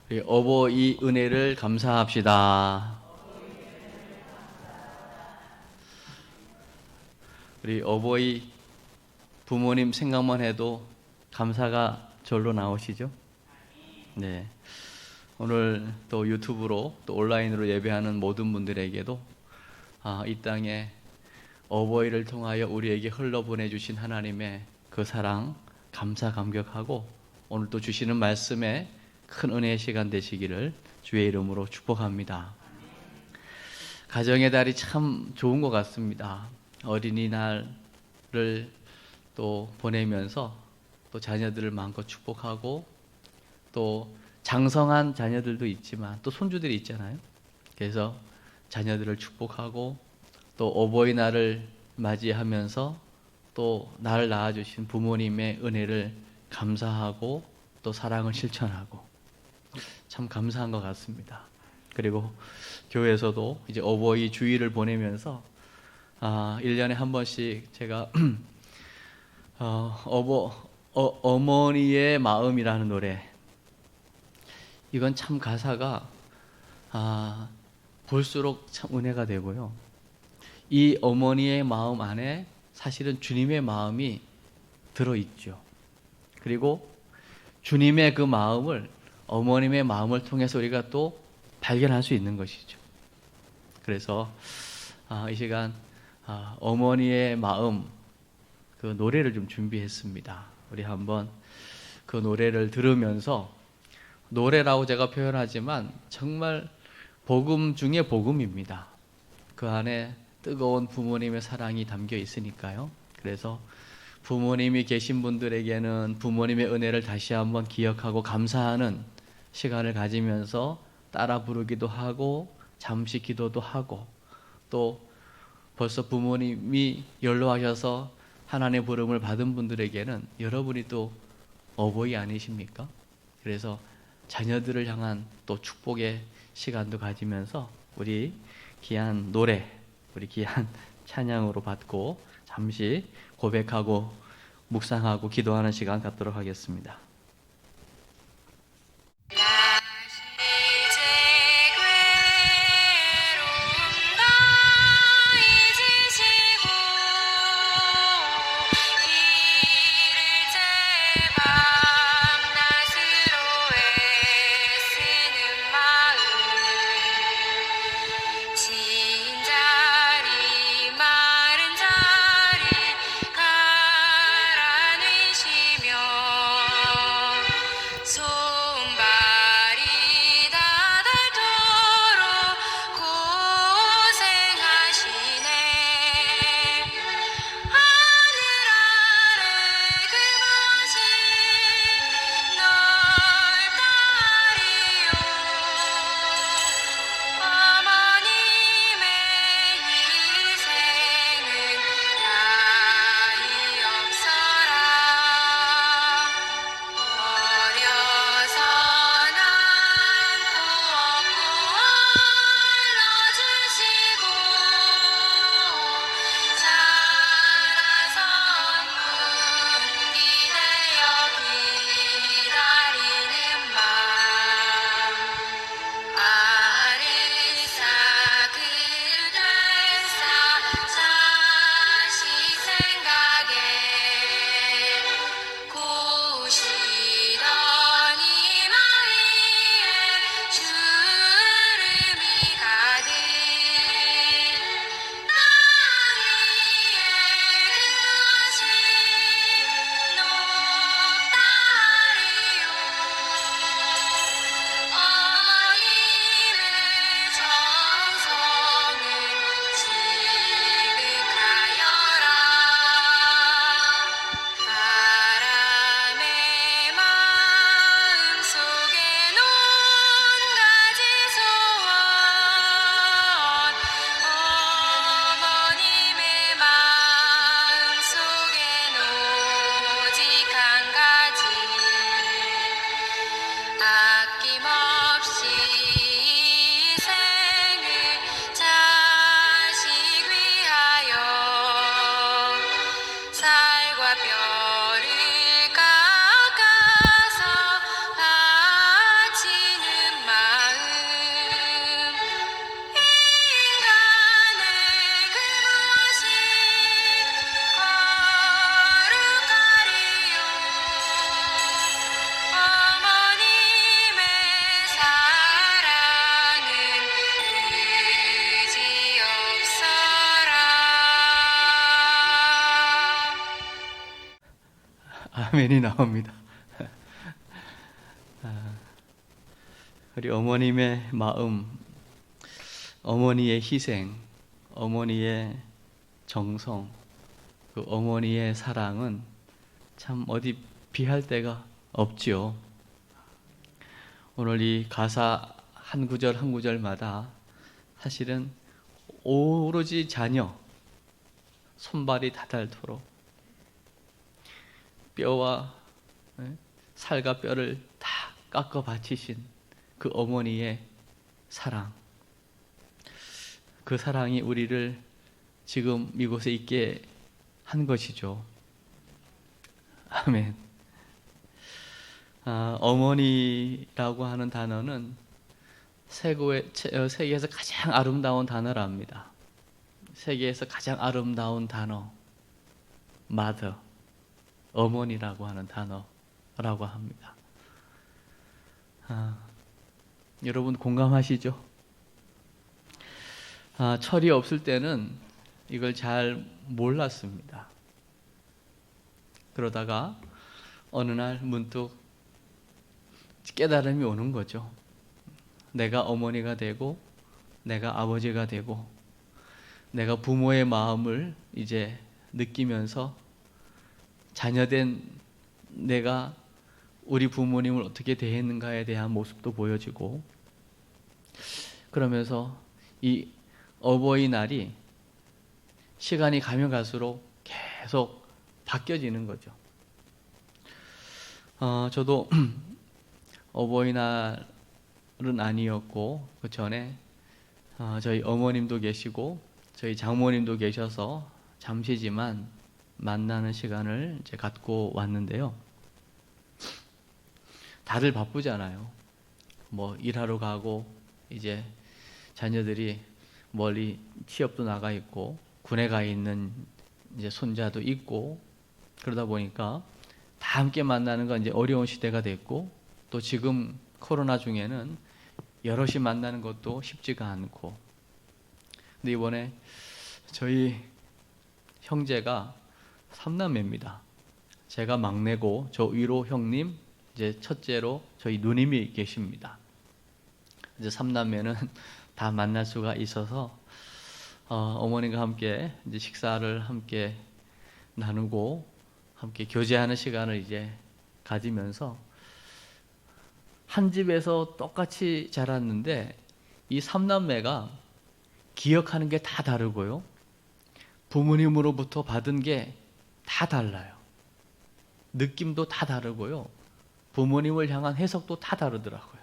우리 어버이 은혜를 감사합시다. 우리 어버이 부모님 생각만 해도 감사가 절로 나오시죠? 네. 오늘 또 유튜브로 또 온라인으로 예배하는 모든 분들에게도 이 땅에 어버이를 통하여 우리에게 흘러보내 주신 하나님의 그 사랑 감사 감격하고 오늘 또 주시는 말씀에 큰 은혜의 시간 되시기를 주의 이름으로 축복합니다. 가정의 달이 참 좋은 것 같습니다. 어린이날을 또 보내면서 또 자녀들을 마음껏 축복하고 또 장성한 자녀들도 있지만 또 손주들이 있잖아요. 그래서 자녀들을 축복하고 또 어버이날을 맞이하면서 또 나를 낳아주신 부모님의 은혜를 감사하고 또 사랑을 실천하고 참 감사한 것 같습니다. 그리고 교회에서도 이제 어버이 주일을 보내면서 1년에 한 번씩 제가 어머니의 마음이라는 노래, 이건 참 가사가 볼수록 참 은혜가 되고요. 이 어머니의 마음 안에 사실은 주님의 마음이 들어있죠. 그리고 주님의 그 마음을 어머님의 마음을 통해서 우리가 또 발견할 수 있는 것이죠. 그래서 이 시간 어머니의 마음 그 노래를 좀 준비했습니다. 우리 한번 그 노래를 들으면서, 노래라고 제가 표현하지만 정말 복음 중에 복음입니다. 그 안에 뜨거운 부모님의 사랑이 담겨 있으니까요. 그래서 부모님이 계신 분들에게는 부모님의 은혜를 다시 한번 기억하고 감사하는 시간을 가지면서 따라 부르기도 하고 잠시 기도도 하고, 또 벌써 부모님이 연로하셔서 하나님의 부름을 받은 분들에게는 여러분이 또 어버이 아니십니까? 그래서 자녀들을 향한 또 축복의 시간도 가지면서 우리 귀한 노래, 우리 귀한 찬양으로 받고 잠시 고백하고 묵상하고 기도하는 시간 갖도록 하겠습니다. 가라앉으시며 아멘이 나옵니다. 우리 어머님의 마음, 어머니의 희생, 어머니의 정성, 그 어머니의 사랑은 참 어디 비할 데가 없지요. 오늘 이 가사 한 구절 한 구절마다 사실은 오로지 자녀, 손발이 다닳도록 뼈와 살과 뼈를 다 깎아 바치신 그 어머니의 사랑, 그 사랑이 우리를 지금 이곳에 있게 한 것이죠. 아멘. 어머니라고 하는 단어는 세계에서 가장 아름다운 단어랍니다. 세계에서 가장 아름다운 단어, mother, 어머니라고 하는 단어라고 합니다. 여러분 공감하시죠? 철이 없을 때는 이걸 잘 몰랐습니다. 그러다가 어느 날 문득 깨달음이 오는 거죠. 내가 어머니가 되고 내가 아버지가 되고 내가 부모의 마음을 이제 느끼면서 자녀된 내가 우리 부모님을 어떻게 대했는가에 대한 모습도 보여지고, 그러면서 이 어버이날이 시간이 가면 갈수록 계속 바뀌어지는 거죠. 저도 어버이날은 아니었고 그 전에 저희 어머님도 계시고 저희 장모님도 계셔서 잠시지만 만나는 시간을 이제 갖고 왔는데요. 다들 바쁘잖아요. 뭐 일하러 가고 이제 자녀들이 멀리 취업도 나가 있고 군에 가 있는 이제 손자도 있고, 그러다 보니까 다 함께 만나는 건 이제 어려운 시대가 됐고, 또 지금 코로나 중에는 여럿이 만나는 것도 쉽지가 않고. 근데 이번에 저희 형제가 3남매입니다. 제가 막내고 저 위로 형님, 이제 첫째로 저희 누님이 계십니다. 이제 3남매는 다 만날 수가 있어서 어머님과 함께 이제 식사를 함께 나누고 함께 교제하는 시간을 이제 가지면서 한 집에서 똑같이 자랐는데 이 3남매가 기억하는 게 다 다르고요. 부모님으로부터 받은 게 다 달라요. 느낌도 다 다르고요. 부모님을 향한 해석도 다 다르더라고요.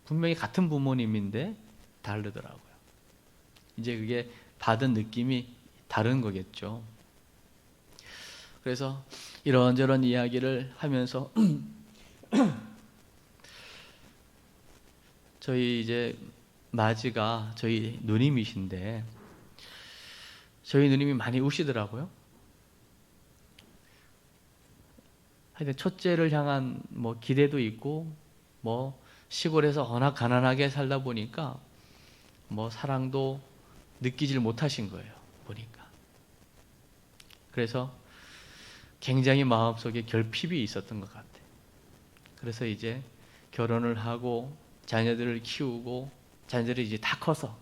분명히 같은 부모님인데 다르더라고요. 이제 그게 받은 느낌이 다른 거겠죠. 그래서 이런저런 이야기를 하면서 저희 이제 마지가 저희 누님이신데 저희 누님이 많이 우시더라고요. 하여튼 첫째를 향한 뭐 기대도 있고 뭐 시골에서 워낙 가난하게 살다 보니까 뭐 사랑도 느끼질 못하신 거예요, 보니까. 그래서 굉장히 마음속에 결핍이 있었던 것 같아요. 그래서 이제 결혼을 하고 자녀들을 키우고 자녀들이 이제 다 커서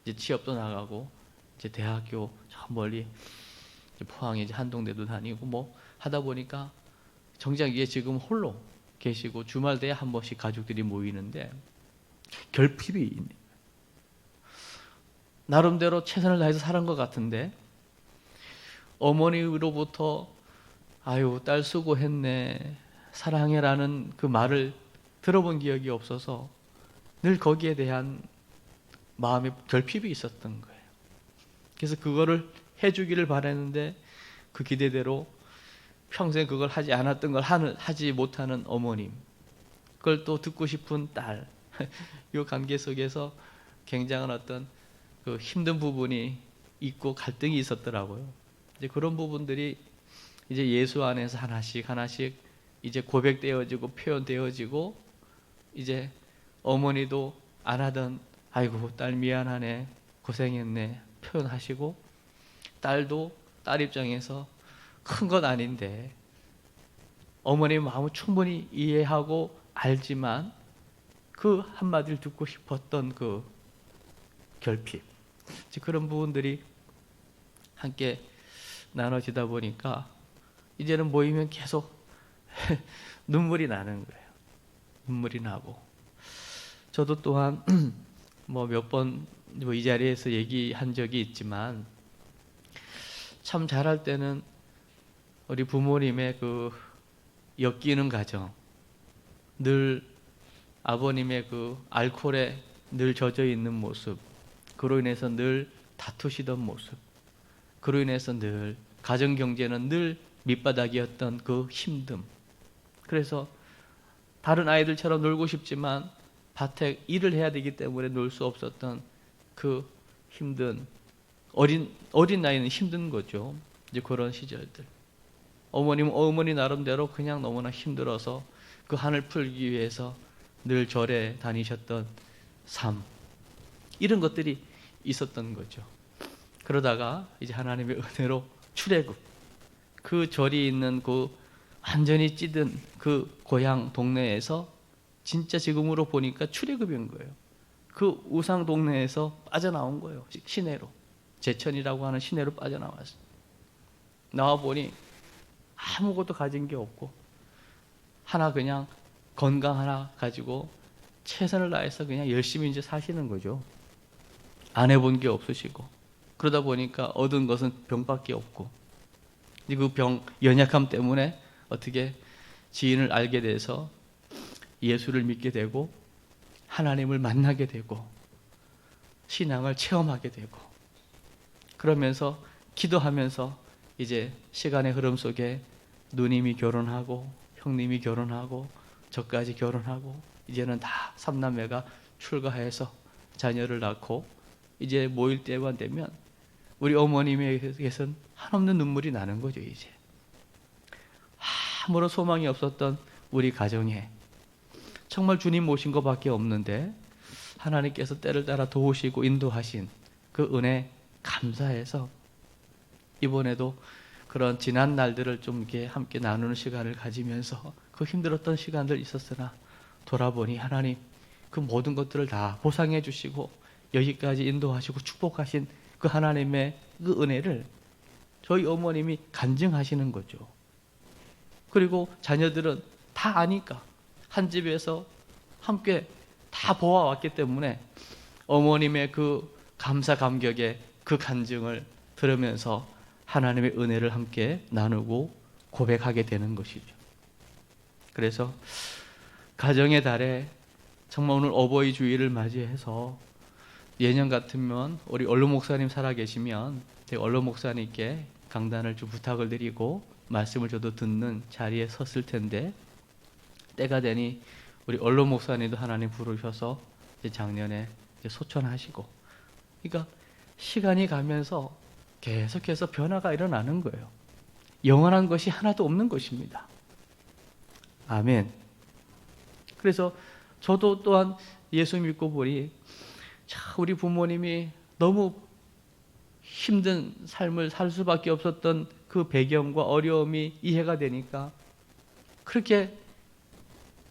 이제 취업도 나가고 이제 대학교 저 멀리 포항에 이제 한동대도 다니고 뭐 하다 보니까 정작 이게 지금 홀로 계시고 주말 때에 한 번씩 가족들이 모이는데 결핍이 있네. 나름대로 최선을 다해서 살은 것 같은데 어머니로부터 아유 딸 수고했네 사랑해라는 그 말을 들어본 기억이 없어서 늘 거기에 대한 마음의 결핍이 있었던 거예요. 그래서 그거를 해주기를 바랐는데 그 기대대로 평생 그걸 하지 않았던 걸 하지 못하는 어머님, 그걸 또 듣고 싶은 딸, 이 관계 속에서 굉장한 어떤 그 힘든 부분이 있고 갈등이 있었더라고요. 이제 그런 부분들이 이제 예수 안에서 하나씩 하나씩 이제 고백되어지고 표현되어지고 이제 어머니도 안 하던 아이고 딸 미안하네 고생했네 표현하시고 딸도 딸 입장에서 큰 건 아닌데 어머니의 마음을 충분히 이해하고 알지만 그 한마디를 듣고 싶었던 그 결핍, 그런 부분들이 함께 나눠지다 보니까 이제는 모이면 계속 눈물이 나는 거예요. 눈물이 나고, 저도 또한 몇 번 이 자리에서 얘기한 적이 있지만, 참 잘할 때는 우리 부모님의 그 엮이는 가정, 늘 아버님의 그 알코올에 늘 젖어 있는 모습, 그로 인해서 늘 다투시던 모습, 그로 인해서 늘 가정 경제는 늘 밑바닥이었던 그 힘듦, 그래서 다른 아이들처럼 놀고 싶지만 밭에 일을 해야 되기 때문에 놀 수 없었던 그 힘든, 어린 나이는 힘든 거죠. 이제 그런 시절들, 어머님은 어머니 나름대로 그냥 너무나 힘들어서 그 한을 풀기 위해서 늘 절에 다니셨던 삶, 이런 것들이 있었던 거죠. 그러다가 이제 하나님의 은혜로 출애굽, 그 절이 있는 그 완전히 찌든 그 고향 동네에서 진짜 지금으로 보니까 출애굽인 거예요. 그 우상 동네에서 빠져나온 거예요. 시내로, 제천이라고 하는 시내로 빠져나왔어요. 나와 보니 아무것도 가진 게 없고, 하나 그냥 건강 하나 가지고 최선을 다해서 그냥 열심히 이제 사시는 거죠. 안 해본 게 없으시고, 그러다 보니까 얻은 것은 병밖에 없고, 그 병, 연약함 때문에 어떻게 지인을 알게 돼서 예수를 믿게 되고 하나님을 만나게 되고 신앙을 체험하게 되고, 그러면서 기도하면서 이제 시간의 흐름 속에 누님이 결혼하고 형님이 결혼하고 저까지 결혼하고, 이제는 다 삼남매가 출가해서 자녀를 낳고, 이제 모일 때만 되면 우리 어머님에게서는 한없는 눈물이 나는 거죠. 이제 아무런 소망이 없었던 우리 가정에 정말 주님 모신 것밖에 없는데 하나님께서 때를 따라 도우시고 인도하신 그 은혜 감사해서 이번에도 그런 지난 날들을 좀 이렇게 함께 나누는 시간을 가지면서 그 힘들었던 시간들 있었으나 돌아보니 하나님 그 모든 것들을 다 보상해 주시고 여기까지 인도하시고 축복하신 그 하나님의 그 은혜를 저희 어머님이 간증하시는 거죠. 그리고 자녀들은 다 아니까 한 집에서 함께 다 보아왔기 때문에 어머님의 그 감사 감격의 그 간증을 들으면서 하나님의 은혜를 함께 나누고 고백하게 되는 것이죠. 그래서 가정의 달에 정말 오늘 어버이 주일을 맞이해서 예년 같으면 우리 얼로 목사님 살아계시면 얼로 목사님께 강단을 좀 부탁을 드리고 말씀을 저도 듣는 자리에 섰을 텐데, 때가 되니 우리 얼로 목사님도 하나님 부르셔서 이제 작년에 이제 소천하시고, 그러니까 시간이 가면서 계속해서 변화가 일어나는 거예요. 영원한 것이 하나도 없는 것입니다. 아멘. 그래서 저도 또한 예수 믿고 보니 우리 부모님이 너무 힘든 삶을 살 수밖에 없었던 그 배경과 어려움이 이해가 되니까 그렇게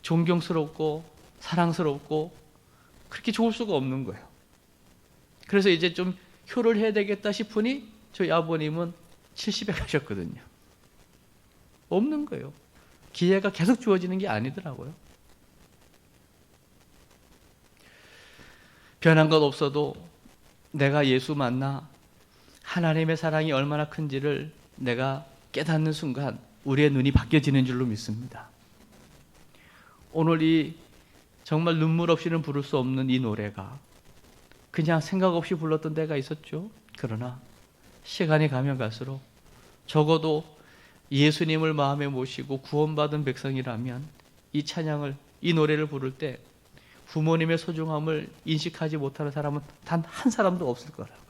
존경스럽고 사랑스럽고 그렇게 좋을 수가 없는 거예요. 그래서 이제 좀 효를 해야 되겠다 싶으니 저희 아버님은 70에 가셨거든요. 없는 거예요. 기회가 계속 주어지는 게 아니더라고요. 변한 것 없어도 내가 예수 만나 하나님의 사랑이 얼마나 큰지를 내가 깨닫는 순간 우리의 눈이 바뀌어지는 줄로 믿습니다. 오늘 이 정말 눈물 없이는 부를 수 없는 이 노래가 그냥 생각 없이 불렀던 때가 있었죠. 그러나 시간이 가면 갈수록 적어도 예수님을 마음에 모시고 구원받은 백성이라면 이 찬양을, 이 노래를 부를 때 부모님의 소중함을 인식하지 못하는 사람은 단 한 사람도 없을 거라고요.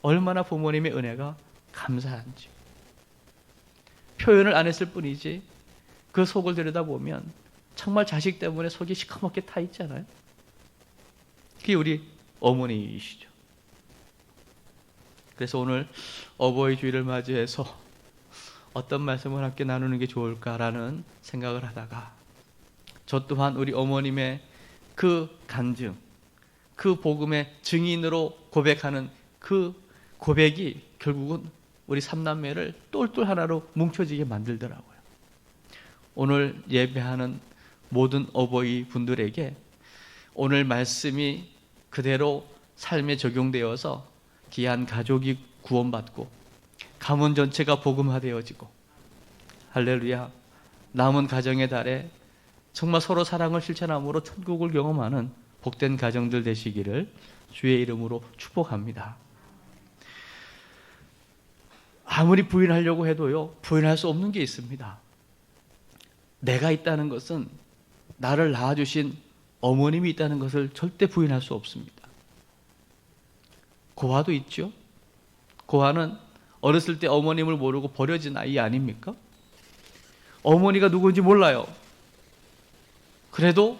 얼마나 부모님의 은혜가 감사한지 표현을 안 했을 뿐이지 그 속을 들여다보면 정말 자식 때문에 속이 시커멓게 타 있잖아요. 그게 우리 어머니이시죠. 그래서 오늘 어버이 주일을 맞이해서 어떤 말씀을 함께 나누는 게 좋을까라는 생각을 하다가 저 또한 우리 어머님의 그 간증, 그 복음의 증인으로 고백하는 그 고백이 결국은 우리 삼남매를 똘똘 하나로 뭉쳐지게 만들더라고요. 오늘 예배하는 모든 어버이 분들에게 오늘 말씀이 그대로 삶에 적용되어서 귀한 가족이 구원받고 가문 전체가 복음화되어지고 할렐루야, 남은 가정의 달에 정말 서로 사랑을 실천함으로 천국을 경험하는 복된 가정들 되시기를 주의 이름으로 축복합니다. 아무리 부인하려고 해도요, 부인할 수 없는 게 있습니다. 내가 있다는 것은 나를 낳아주신 어머님이 있다는 것을 절대 부인할 수 없습니다. 고아도 있죠. 고아는 어렸을 때 어머님을 모르고 버려진 아이 아닙니까? 어머니가 누구인지 몰라요. 그래도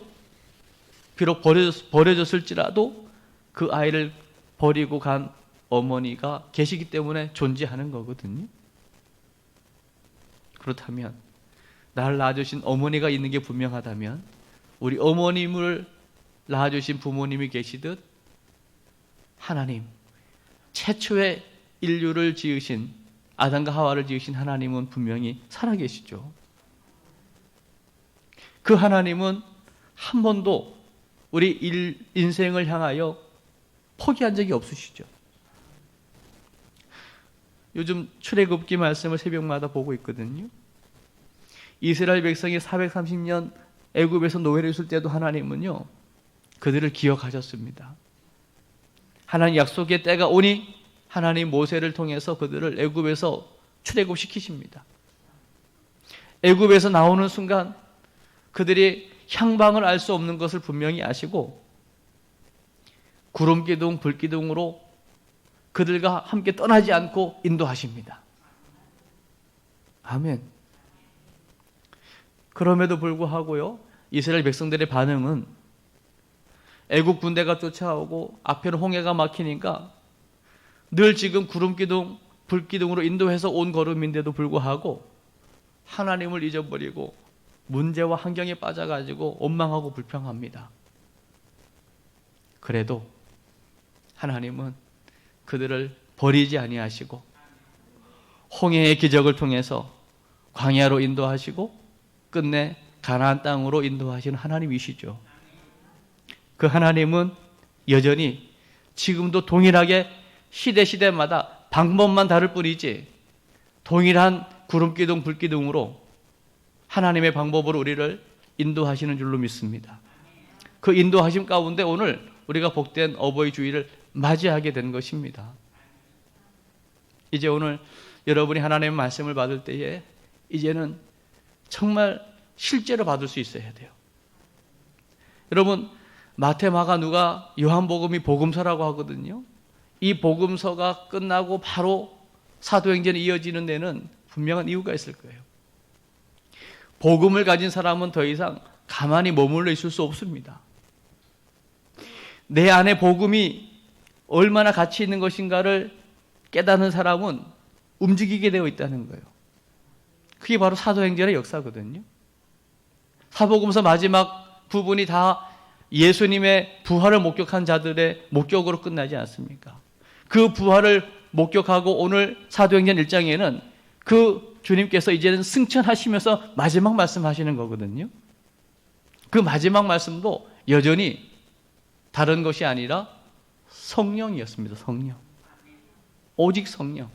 비록 버려졌을지라도 그 아이를 버리고 간 어머니가 계시기 때문에 존재하는 거거든요. 그렇다면 나를 낳아주신 어머니가 있는 게 분명하다면 우리 어머님을 낳아주신 부모님이 계시듯 하나님, 최초의 인류를 지으신 아담과 하와를 지으신 하나님은 분명히 살아계시죠. 그 하나님은 한 번도 우리 인생을 향하여 포기한 적이 없으시죠. 요즘 출애굽기 말씀을 새벽마다 보고 있거든요. 이스라엘 백성이 430년 애굽에서 노예를 있을 때도 하나님은요, 그들을 기억하셨습니다. 하나님 약속의 때가 오니 하나님 모세를 통해서 그들을 애굽에서 출애굽시키십니다. 애굽에서 나오는 순간 그들이 향방을 알 수 없는 것을 분명히 아시고 구름기둥, 불기둥으로 그들과 함께 떠나지 않고 인도하십니다. 아멘. 그럼에도 불구하고요, 이스라엘 백성들의 반응은 애국 군대가 쫓아오고 앞에는 홍해가 막히니까 늘 지금 구름기둥, 불기둥으로 인도해서 온 걸음인데도 불구하고 하나님을 잊어버리고 문제와 환경에 빠져가지고 원망하고 불평합니다. 그래도 하나님은 그들을 버리지 아니하시고 홍해의 기적을 통해서 광야로 인도하시고 끝내 가나안 땅으로 인도하시는 하나님이시죠. 그 하나님은 여전히 지금도 동일하게 시대마다 방법만 다를 뿐이지 동일한 구름기둥, 불기둥으로 하나님의 방법으로 우리를 인도하시는 줄로 믿습니다. 그 인도하심 가운데 오늘 우리가 복된 어버이 주일을 맞이하게 된 것입니다. 이제 오늘 여러분이 하나님의 말씀을 받을 때에 이제는 정말 실제로 받을 수 있어야 돼요. 여러분, 마태, 마가, 누가, 요한복음이 복음서라고 하거든요. 이 복음서가 끝나고 바로 사도행전이 이어지는 데는 분명한 이유가 있을 거예요. 복음을 가진 사람은 더 이상 가만히 머물러 있을 수 없습니다. 내 안에 복음이 얼마나 가치 있는 것인가를 깨닫는 사람은 움직이게 되어 있다는 거예요. 그게 바로 사도행전의 역사거든요. 사복음서 마지막 부분이 다 예수님의 부활을 목격한 자들의 목격으로 끝나지 않습니까? 그 부활을 목격하고 오늘 사도행전 1장에는 그 주님께서 이제는 승천하시면서 마지막 말씀하시는 거거든요. 그 마지막 말씀도 여전히 다른 것이 아니라 성령이었습니다. 성령. 오직 성령.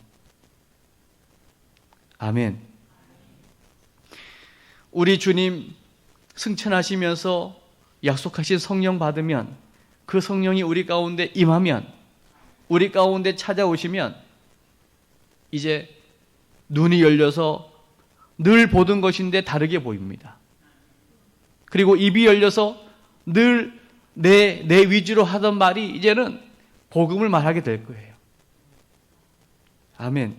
아멘. 우리 주님 승천하시면서 약속하신 성령 받으면, 그 성령이 우리 가운데 임하면, 우리 가운데 찾아오시면 이제 눈이 열려서 늘 보던 것인데 다르게 보입니다. 그리고 입이 열려서 늘 내 위주로 하던 말이 이제는 복음을 말하게 될 거예요. 아멘.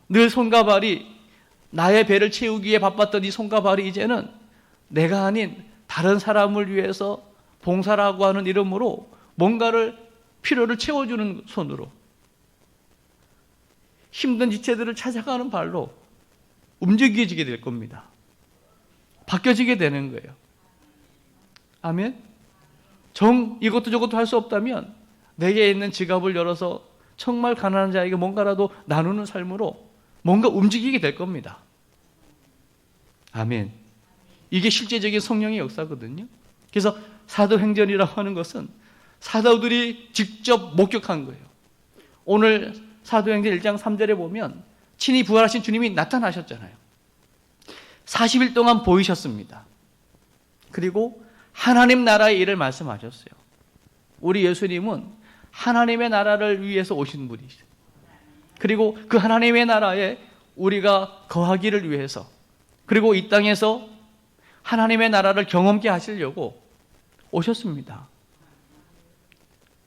늘 손과 발이 나의 배를 채우기 위해 바빴던 이 손과 발이 이제는 내가 아닌 다른 사람을 위해서 봉사라고 하는 이름으로 뭔가를 필요를 채워주는 손으로, 힘든 지체들을 찾아가는 발로 움직여지게 될 겁니다. 바뀌어지게 되는 거예요. 아멘. 이것도 저것도 할 수 없다면 내게 있는 지갑을 열어서 정말 가난한 자에게 뭔가라도 나누는 삶으로 뭔가 움직이게 될 겁니다. 아멘. 이게 실제적인 성령의 역사거든요. 그래서 사도행전이라고 하는 것은 사도들이 직접 목격한 거예요. 오늘 사도행전 1장 3절에 보면 친히 부활하신 주님이 나타나셨잖아요. 40일 동안 보이셨습니다. 그리고 하나님 나라의 일을 말씀하셨어요. 우리 예수님은 하나님의 나라를 위해서 오신 분이시죠. 그리고 그 하나님의 나라에 우리가 거하기를 위해서, 그리고 이 땅에서 하나님의 나라를 경험케 하시려고 오셨습니다.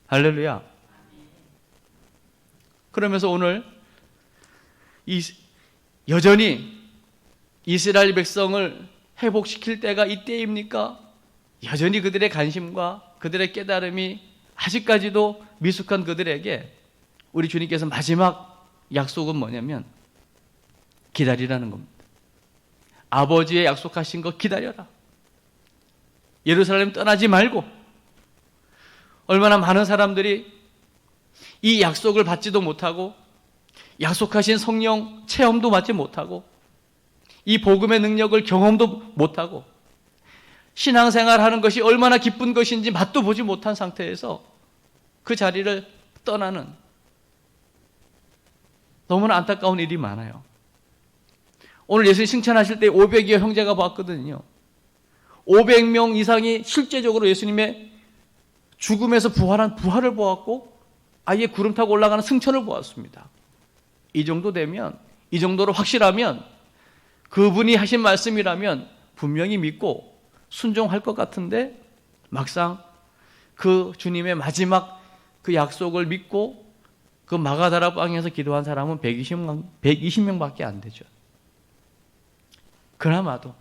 할렐루야. 그러면서 오늘 여전히 이스라엘 백성을 회복시킬 때가 이때입니까? 여전히 그들의 관심과 그들의 깨달음이 아직까지도 미숙한 그들에게 우리 주님께서 마지막 약속은 뭐냐면 기다리라는 겁니다. 아버지의 약속하신 거 기다려라. 예루살렘 떠나지 말고. 얼마나 많은 사람들이 이 약속을 받지도 못하고 약속하신 성령 체험도 받지 못하고 이 복음의 능력을 경험도 못하고 신앙생활하는 것이 얼마나 기쁜 것인지 맛도 보지 못한 상태에서 그 자리를 떠나는 너무나 안타까운 일이 많아요. 오늘 예수님 칭찬하실 때 500여 형제가 봤거든요. 500명 이상이 실제적으로 예수님의 죽음에서 부활한 부활을 보았고 아예 구름 타고 올라가는 승천을 보았습니다. 이 정도 되면, 이 정도로 확실하면, 그분이 하신 말씀이라면 분명히 믿고 순종할 것 같은데 막상 그 주님의 마지막 그 약속을 믿고 그 마가다라 방에서 기도한 사람은 120명밖에 안 되죠. 그나마도.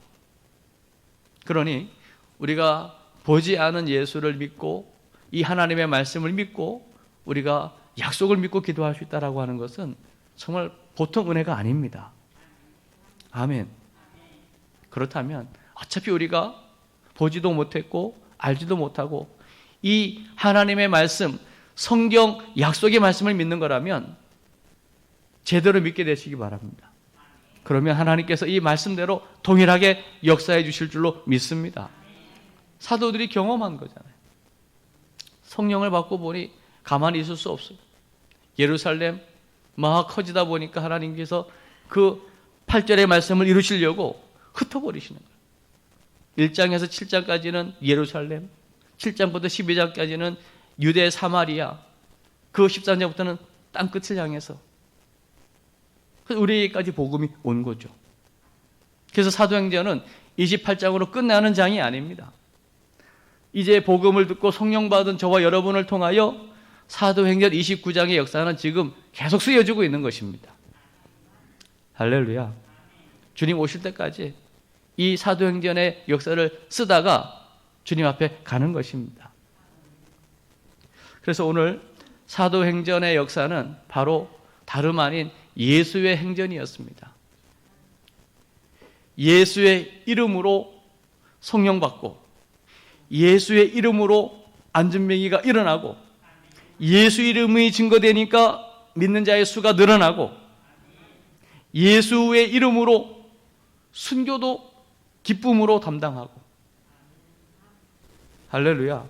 그러니 우리가 보지 않은 예수를 믿고 이 하나님의 말씀을 믿고 우리가 약속을 믿고 기도할 수 있다라고 하는 것은 정말 보통 은혜가 아닙니다. 아멘. 그렇다면 어차피 우리가 보지도 못했고 알지도 못하고 이 하나님의 말씀, 성경 약속의 말씀을 믿는 거라면 제대로 믿게 되시기 바랍니다. 그러면 하나님께서 이 말씀대로 동일하게 역사해 주실 줄로 믿습니다. 사도들이 경험한 거잖아요. 성령을 받고 보니 가만히 있을 수 없어요. 예루살렘 막 커지다 보니까 하나님께서 그 8절의 말씀을 이루시려고 흩어버리시는 거예요. 1장에서 7장까지는 예루살렘, 7장부터 12장까지는 유대 사마리아, 그 13장부터는 땅끝을 향해서 우리에게까지 복음이 온 거죠. 그래서 사도행전은 28장으로 끝나는 장이 아닙니다. 이제 복음을 듣고 성령 받은 저와 여러분을 통하여 사도행전 29장의 역사는 지금 계속 쓰여지고 있는 것입니다. 할렐루야. 주님 오실 때까지 이 사도행전의 역사를 쓰다가 주님 앞에 가는 것입니다. 그래서 오늘 사도행전의 역사는 바로 다름 아닌 예수의 행전이었습니다. 예수의 이름으로 성령 받고 예수의 이름으로 안전병이가 일어나고 예수 이름이 증거되니까 믿는 자의 수가 늘어나고 예수의 이름으로 순교도 기쁨으로 담당하고 할렐루야.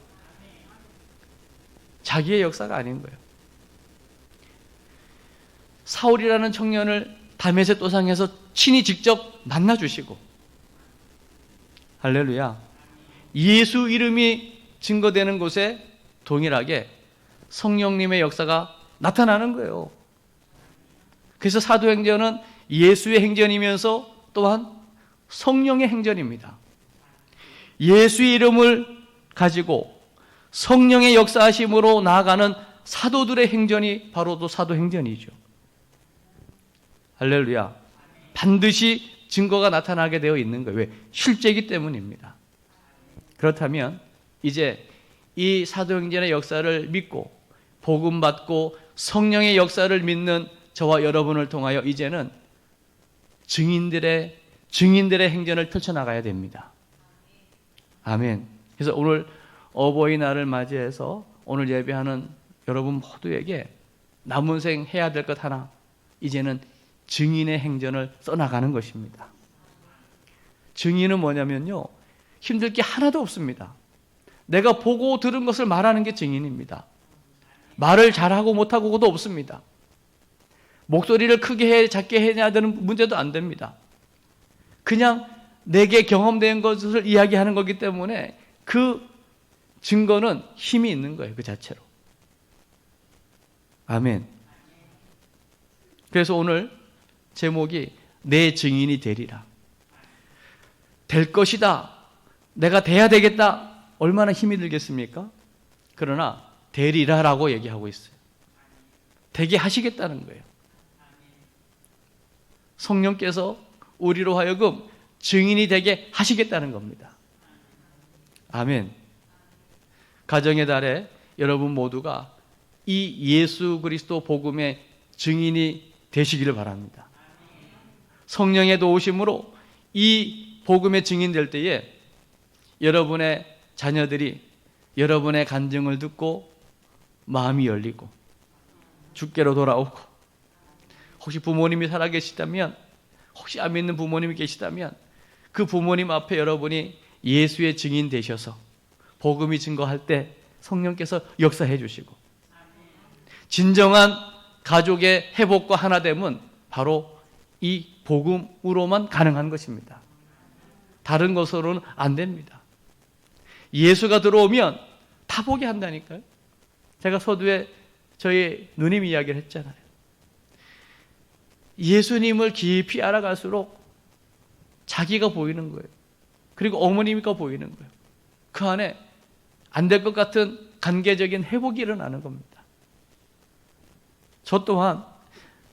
자기의 역사가 아닌 거예요. 사울이라는 청년을 다메섹 도상에서 친히 직접 만나주시고 할렐루야. 예수 이름이 증거되는 곳에 동일하게 성령님의 역사가 나타나는 거예요. 그래서 사도행전은 예수의 행전이면서 또한 성령의 행전입니다. 예수의 이름을 가지고 성령의 역사하심으로 나아가는 사도들의 행전이 바로 또 사도행전이죠. 할렐루야. 반드시 증거가 나타나게 되어 있는 거예요. 왜? 실제이기 때문입니다. 그렇다면 이제 이 사도행전의 역사를 믿고 복음 받고 성령의 역사를 믿는 저와 여러분을 통하여 이제는 증인들의 행전을 펼쳐나가야 됩니다. 아멘. 그래서 오늘 어버이날을 맞이해서 오늘 예배하는 여러분 모두에게 남은 생 해야 될 것 하나, 이제는 증인의 행전을 써나가는 것입니다. 증인은 뭐냐면요, 힘들 게 하나도 없습니다. 내가 보고 들은 것을 말하는 게 증인입니다. 말을 잘하고 못하고도 없습니다. 목소리를 크게 해 작게 해야 되는 문제도 안 됩니다. 그냥 내게 경험된 것을 이야기하는 거기 때문에 그 증거는 힘이 있는 거예요, 그 자체로. 아멘. 그래서 오늘 제목이 내 증인이 되리라. 될 것이다, 내가 돼야 되겠다, 얼마나 힘이 들겠습니까? 그러나 되리라라고 얘기하고 있어요. 되게 하시겠다는 거예요. 성령께서 우리로 하여금 증인이 되게 하시겠다는 겁니다. 아멘. 가정의 달에 여러분 모두가 이 예수 그리스도 복음의 증인이 되시기를 바랍니다. 성령의 도우심으로 이 복음의 증인 될 때에 여러분의 자녀들이 여러분의 간증을 듣고 마음이 열리고 주께로 돌아오고, 혹시 부모님이 살아계시다면, 혹시 안 믿는 부모님이 계시다면 그 부모님 앞에 여러분이 예수의 증인 되셔서 복음이 증거할 때 성령께서 역사해 주시고, 진정한 가족의 회복과 하나됨은 바로 이 복음으로만 가능한 것입니다. 다른 것으로는 안 됩니다. 예수가 들어오면 다 보게 한다니까요. 제가 서두에 저희 누님 이야기를 했잖아요. 예수님을 깊이 알아갈수록 자기가 보이는 거예요. 그리고 어머니가 보이는 거예요. 그 안에 안 될 것 같은 관계적인 회복이 일어나는 겁니다. 저 또한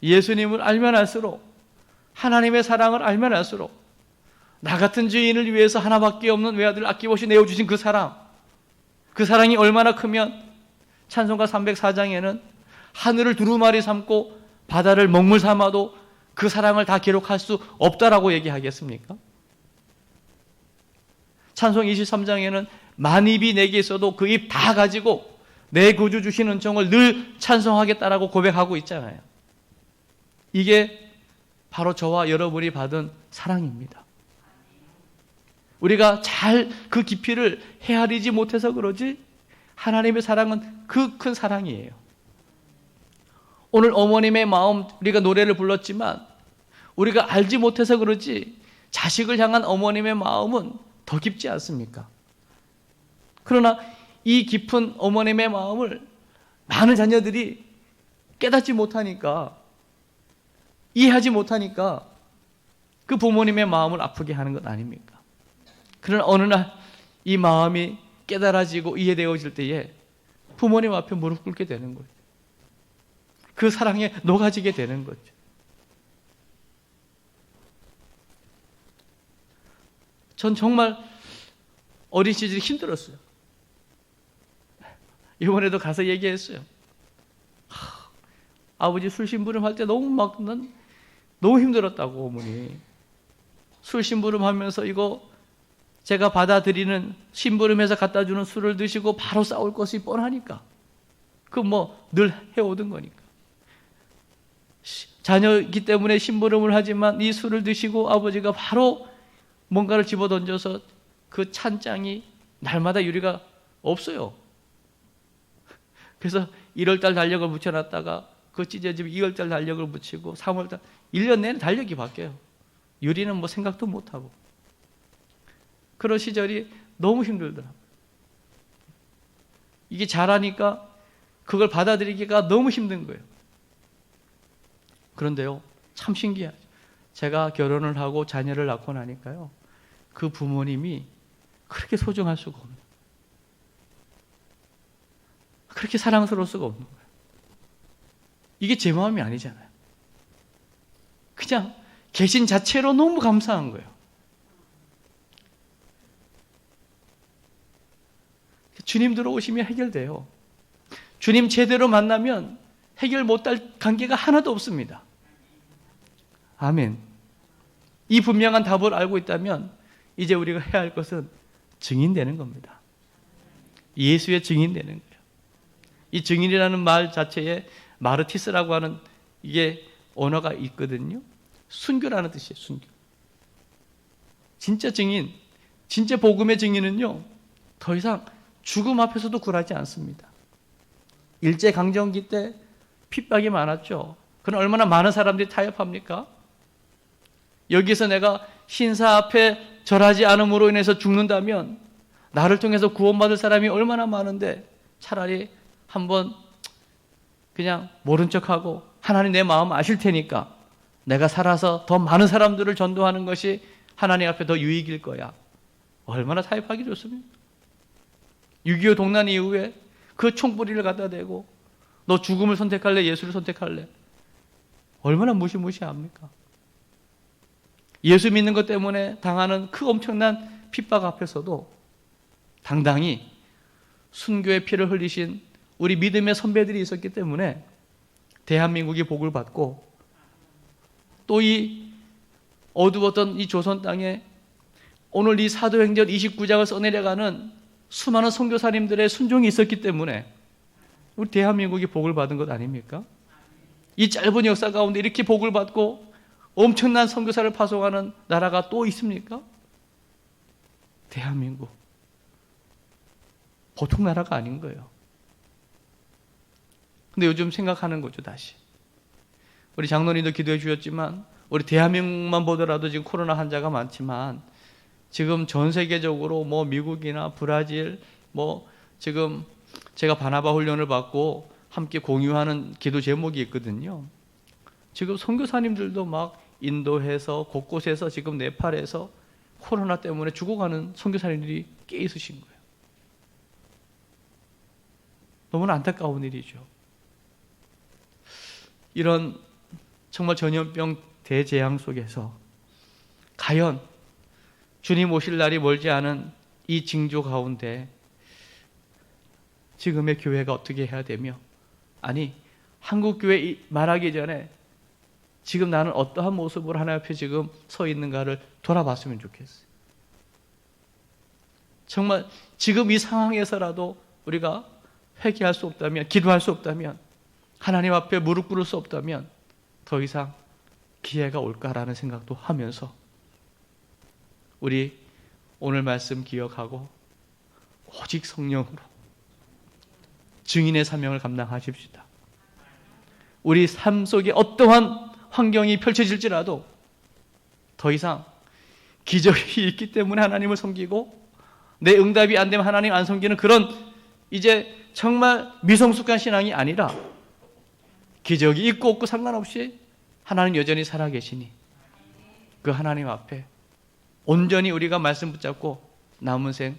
예수님을 알면 알수록, 하나님의 사랑을 알면 알수록, 나 같은 죄인을 위해서 하나밖에 없는 외아들을 아낌없이 내어주신 그 사랑이 얼마나 크면 찬송가 304장에는 하늘을 두루마리 삼고 바다를 먹물 삼아도 그 사랑을 다 기록할 수 없다라고 얘기하겠습니까? 찬송 23장에는 만입이 내게 있어도 그 입 다 가지고 내 구주 주신 은총을 늘 찬송하겠다라고 고백하고 있잖아요. 이게 바로 저와 여러분이 받은 사랑입니다. 우리가 잘 그 깊이를 헤아리지 못해서 그러지 하나님의 사랑은 그 큰 사랑이에요. 오늘 어머님의 마음, 우리가 노래를 불렀지만 우리가 알지 못해서 그러지 자식을 향한 어머님의 마음은 더 깊지 않습니까? 그러나 이 깊은 어머님의 마음을 많은 자녀들이 깨닫지 못하니까, 이해하지 못하니까 그 부모님의 마음을 아프게 하는 것 아닙니까? 그러나 어느 날 이 마음이 깨달아지고 이해되어질 때에 부모님 앞에 무릎 꿇게 되는 거예요. 그 사랑에 녹아지게 되는 거죠. 전 정말 어린 시절이 힘들었어요. 이번에도 가서 얘기했어요. 아버지 술 심부름 할 때 너무 힘들었다고, 어머니. 술 심부름 하면서 이거 제가 받아들이는, 심부름해서 갖다 주는 술을 드시고 바로 싸울 것이 뻔하니까. 늘 해오던 거니까. 자녀이기 때문에 심부름을 하지만 이 술을 드시고 아버지가 바로 뭔가를 집어 던져서 그 찬장이 날마다 유리가 없어요. 그래서 1월달 달력을 붙여놨다가 그 찢어지면 2월달 달력을 붙이고 3월달, 1년 내내 달력이 바뀌어요. 유리는 생각도 못하고. 그런 시절이 너무 힘들더라고요. 이게 자라니까 그걸 받아들이기가 너무 힘든 거예요. 그런데요, 참 신기하죠. 제가 결혼을 하고 자녀를 낳고 나니까요, 그 부모님이 그렇게 소중할 수가 없는, 그렇게 사랑스러울 수가 없는 거예요. 이게 제 마음이 아니잖아요. 그냥 계신 자체로 너무 감사한 거예요. 주님 들어오시면 해결돼요. 주님 제대로 만나면 해결 못할 관계가 하나도 없습니다. 아멘. 이 분명한 답을 알고 있다면 이제 우리가 해야 할 것은 증인되는 겁니다. 예수의 증인되는 거예요. 이 증인이라는 말 자체에 마르티스라고 하는 이게 언어가 있거든요. 순교라는 뜻이에요. 순교. 진짜 증인, 진짜 복음의 증인은요, 더 이상 죽음 앞에서도 굴하지 않습니다. 일제강점기 때 핍박이 많았죠. 그럼 얼마나 많은 사람들이 타협합니까? 여기서 내가 신사 앞에 절하지 않음으로 인해서 죽는다면 나를 통해서 구원받을 사람이 얼마나 많은데 차라리 한번 그냥 모른 척하고 하나님 내 마음 아실 테니까 내가 살아서 더 많은 사람들을 전도하는 것이 하나님 앞에 더 유익일 거야. 얼마나 타협하기 좋습니까? 6.25 동란 이후에 그 총뿌리를 갖다 대고 너 죽음을 선택할래? 예수를 선택할래? 얼마나 무시무시합니까? 예수 믿는 것 때문에 당하는 그 엄청난 핍박 앞에서도 당당히 순교의 피를 흘리신 우리 믿음의 선배들이 있었기 때문에 대한민국이 복을 받고 또 이 어두웠던 이 조선 땅에 오늘 이 사도행전 29장을 써내려가는 수많은 선교사님들의 순종이 있었기 때문에 우리 대한민국이 복을 받은 것 아닙니까? 이 짧은 역사 가운데 이렇게 복을 받고 엄청난 선교사를 파송하는 나라가 또 있습니까? 대한민국. 보통 나라가 아닌 거예요. 근데 요즘 생각하는 거죠, 다시. 우리 장로님도 기도해 주셨지만 우리 대한민국만 보더라도 지금 코로나 환자가 많지만 지금 전 세계적으로 뭐 미국이나 브라질 뭐 지금 제가 바나바 훈련을 받고 함께 공유하는 기도 제목이 있거든요. 지금 선교사님들도 막 인도에서 곳곳에서 지금 네팔에서 코로나 때문에 죽어가는 선교사님들이 꽤 있으신 거예요. 너무나 안타까운 일이죠. 이런 정말 전염병 대재앙 속에서 과연 주님 오실 날이 멀지 않은 이 징조 가운데 지금의 교회가 어떻게 해야 되며, 아니 한국교회 말하기 전에 지금 나는 어떠한 모습으로 하나님 앞에 지금 서 있는가를 돌아봤으면 좋겠어요. 정말 지금 이 상황에서라도 우리가 회개할 수 없다면, 기도할 수 없다면, 하나님 앞에 무릎 꿇을 수 없다면 더 이상 기회가 올까라는 생각도 하면서 우리 오늘 말씀 기억하고 오직 성령으로 증인의 사명을 감당하십시다. 우리 삶 속에 어떠한 환경이 펼쳐질지라도 더 이상 기적이 있기 때문에 하나님을 섬기고 내 응답이 안 되면 하나님 안 섬기는 그런 이제 정말 미성숙한 신앙이 아니라 기적이 있고 없고 상관없이 하나님 여전히 살아계시니 그 하나님 앞에 온전히 우리가 말씀 붙잡고 남은 생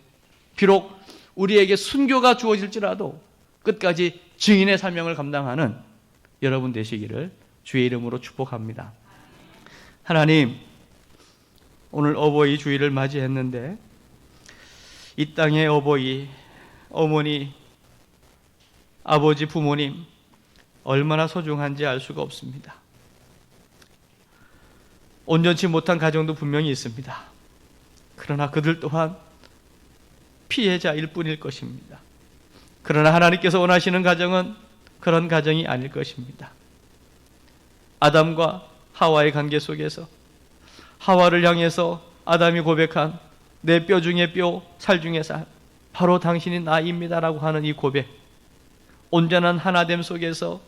비록 우리에게 순교가 주어질지라도 끝까지 증인의 사명을 감당하는 여러분 되시기를 주의 이름으로 축복합니다. 하나님, 오늘 어버이 주일을 맞이했는데 이 땅의 어버이, 어머니, 아버지, 부모님 얼마나 소중한지 알 수가 없습니다. 온전치 못한 가정도 분명히 있습니다. 그러나 그들 또한 피해자일 뿐일 것입니다. 그러나 하나님께서 원하시는 가정은 그런 가정이 아닐 것입니다. 아담과 하와의 관계 속에서 하와를 향해서 아담이 고백한 내 뼈 중에 뼈, 살 중에 살, 바로 당신이 나입니다라고 하는 이 고백, 온전한 하나됨 속에서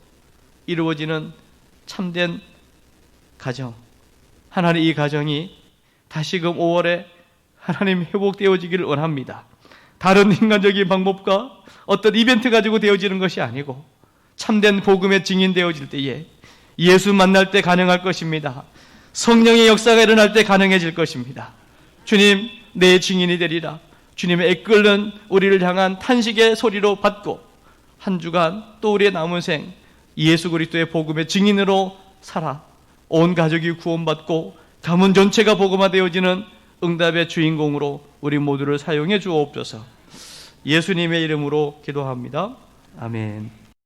이루어지는 참된 가정, 하나님 이 가정이 다시금 5월에 하나님 회복되어지기를 원합니다. 다른 인간적인 방법과 어떤 이벤트 가지고 되어지는 것이 아니고 참된 복음의 증인 되어질 때에 예수 만날 때 가능할 것입니다. 성령의 역사가 일어날 때 가능해질 것입니다. 주님, 내 증인이 되리라. 주님의 애끓는 우리를 향한 탄식의 소리로 받고 한 주간 또 우리의 남은 생 예수 그리스도의 복음의 증인으로 살아 온 가족이 구원받고 가문 전체가 복음화되어지는 응답의 주인공으로 우리 모두를 사용해 주옵소서. 예수님의 이름으로 기도합니다. 아멘.